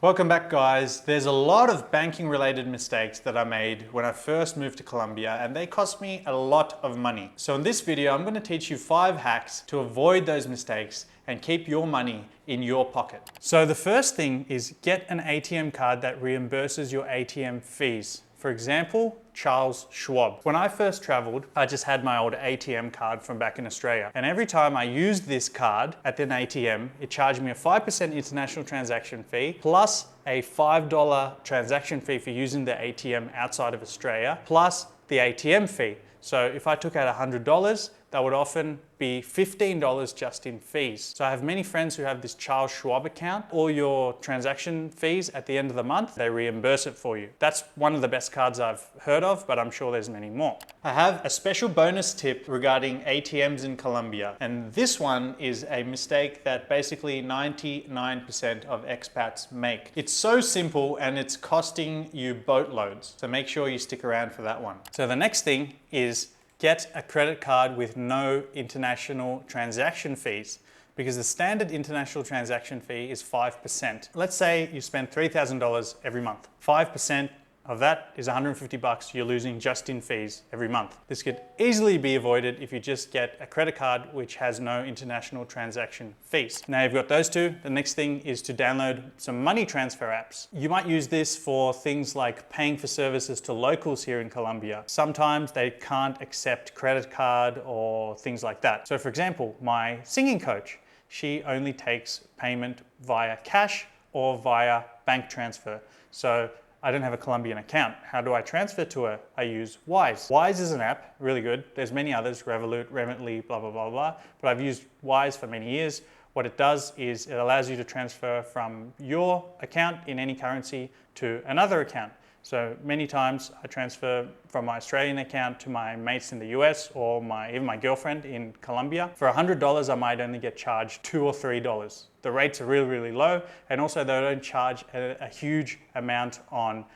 Welcome back, guys. There's a lot of banking related mistakes that I made when I first moved to Colombia, and they cost me a lot of money. So in this video, I'm going to teach you 5 hacks to avoid those mistakes and keep your money in your pocket. So the first thing is get an ATM card that reimburses your ATM fees. For example, Charles Schwab. When I first traveled, I just had my old ATM card from back in Australia. And every time I used this card at an ATM, it charged me a 5% international transaction fee, plus a $5 transaction fee for using the ATM outside of Australia, plus the ATM fee. So if I took out $100, that would often be $15 just in fees. So I have many friends who have this Charles Schwab account. All your transaction fees at the end of the month, they reimburse it for you. That's one of the best cards I've heard of, but I'm sure there's many more. I have a special bonus tip regarding ATMs in Colombia. And this one is a mistake that basically 99% of expats make. It's so simple and it's costing you boatloads. So make sure you stick around for that one. So the next thing is get a credit card with no international transaction fees, because the standard international transaction fee is 5%. Let's say you spend $3,000 every month. 5% of that is 150 bucks you're losing just in fees every month. This could easily be avoided if you just get a credit card which has no international transaction fees. Now you've got those two. The next thing is to download some money transfer apps. You might use this for things like paying for services to locals here in Colombia. Sometimes they can't accept credit card or things like that. So for example, my singing coach, she only takes payment via cash or via bank transfer. So I don't have a Colombian account. How do I transfer to her? I use Wise. Wise is an app, really good. There's many others, Revolut, Remitly, blah, blah, blah, blah. But I've used Wise for many years. What it does is it allows you to transfer from your account in any currency to another account. So many times I transfer from my Australian account to my mates in the US or even my girlfriend in Colombia. For $100, I might only get charged $2 or $3. The rates are really, really low. And also they don't charge a huge amount on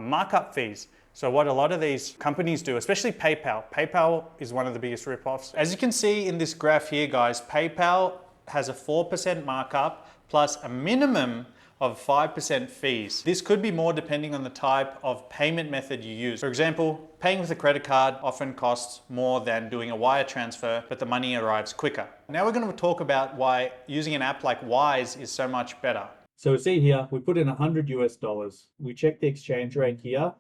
markup fees. So what a lot of these companies do, especially PayPal is one of the biggest ripoffs. As you can see in this graph here, guys, PayPal has a 4% markup plus a minimum of 5% fees. This could be more depending on the type of payment method you use. For example, paying with a credit card often costs more than doing a wire transfer, but the money arrives quicker. Now we're going to talk about why using an app like Wise is so much better. So see here, we put in $100. We check the exchange rate here.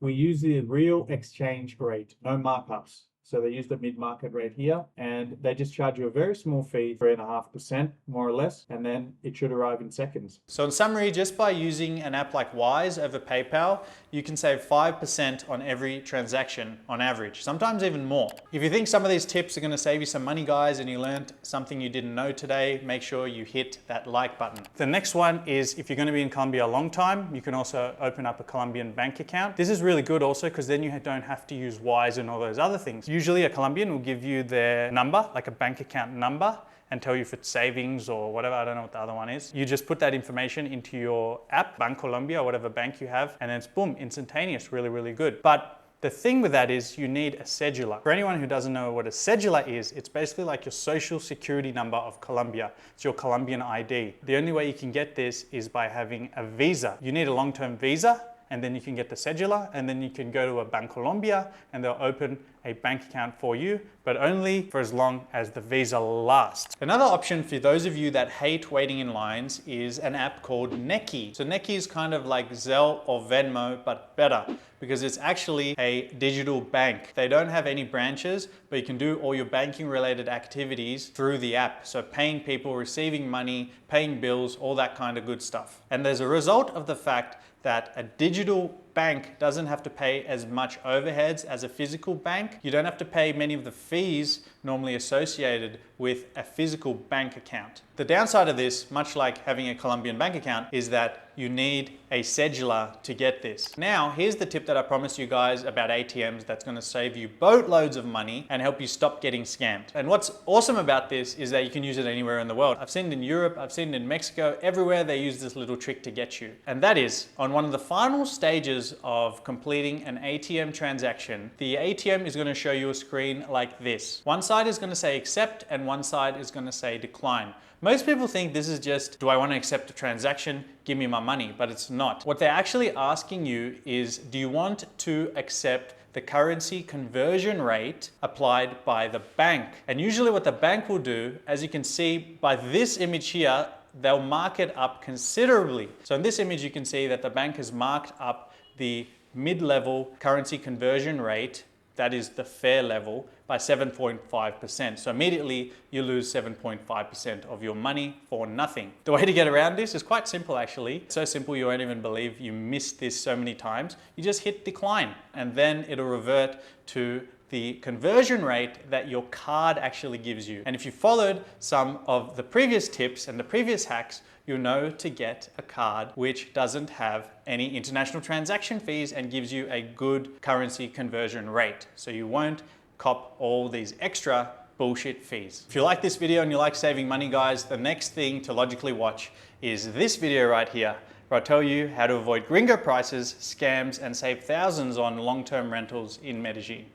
We use the real exchange rate, no markups. So they use the mid-market rate here, and they just charge you a very small fee, 3.5%, more or less, and then it should arrive in seconds. So in summary, just by using an app like Wise over PayPal, you can save 5% on every transaction on average, sometimes even more. If you think some of these tips are going to save you some money, guys, and you learned something you didn't know today, make sure you hit that like button. The next one is, if you're going to be in Colombia a long time, you can also open up a Colombian bank account. This is really good also because then you don't have to use Wise and all those other things. Usually a Colombian will give you their number, like a bank account number, and tell you if it's savings or whatever. I don't know what the other one is. You just put that information into your app, Bank Colombia, or whatever bank you have, and then it's boom, instantaneous, really, really good. But the thing with that is you need a cedula. For anyone who doesn't know what a cedula is, it's basically like your social security number of Colombia. It's your Colombian ID. The only way you can get this is by having a visa. You need a long-term visa, and then you can get the cedula, and then you can go to a Bank Colombia and they'll open a bank account for you, but only for as long as the visa lasts. Another option for those of you that hate waiting in lines is an app called Nequi. So Nequi is kind of like Zelle or Venmo, but better, because it's actually a digital bank. They don't have any branches, but you can do all your banking related activities through the app. So paying people, receiving money, paying bills, all that kind of good stuff. And there's a result of the fact that a digital bank doesn't have to pay as much overheads as a physical bank. You don't have to pay many of the fees normally associated with a physical bank account. The downside of this, much like having a Colombian bank account, is that you need a cedula to get this. Now, here's the tip that I promised you guys about ATMs that's going to save you boatloads of money and help you stop getting scammed. And what's awesome about this is that you can use it anywhere in the world. I've seen it in Europe, I've seen it in Mexico, everywhere they use this little trick to get you. And that is, on one of the final stages stages of completing an ATM transaction, the ATM is going to show you a screen like this. One side is going to say accept and one side is going to say decline. Most people think this is just, do I want to accept a transaction? Give me my money, but it's not. What they're actually asking you is, do you want to accept the currency conversion rate applied by the bank? And usually what the bank will do, as you can see by this image here, they'll mark it up considerably. So in this image, you can see that the bank has marked up the mid-level currency conversion rate, that is the fair level, by 7.5%. So immediately you lose 7.5% of your money for nothing. The way to get around this is quite simple actually. So simple you won't even believe you missed this so many times. You just hit decline and then it'll revert to the conversion rate that your card actually gives you. And if you followed some of the previous tips and the previous hacks, you'll know to get a card which doesn't have any international transaction fees and gives you a good currency conversion rate. So you won't cop all these extra bullshit fees. If you like this video and you like saving money, guys, the next thing to logically watch is this video right here, where I tell you how to avoid gringo prices, scams, and save thousands on long-term rentals in Medellin.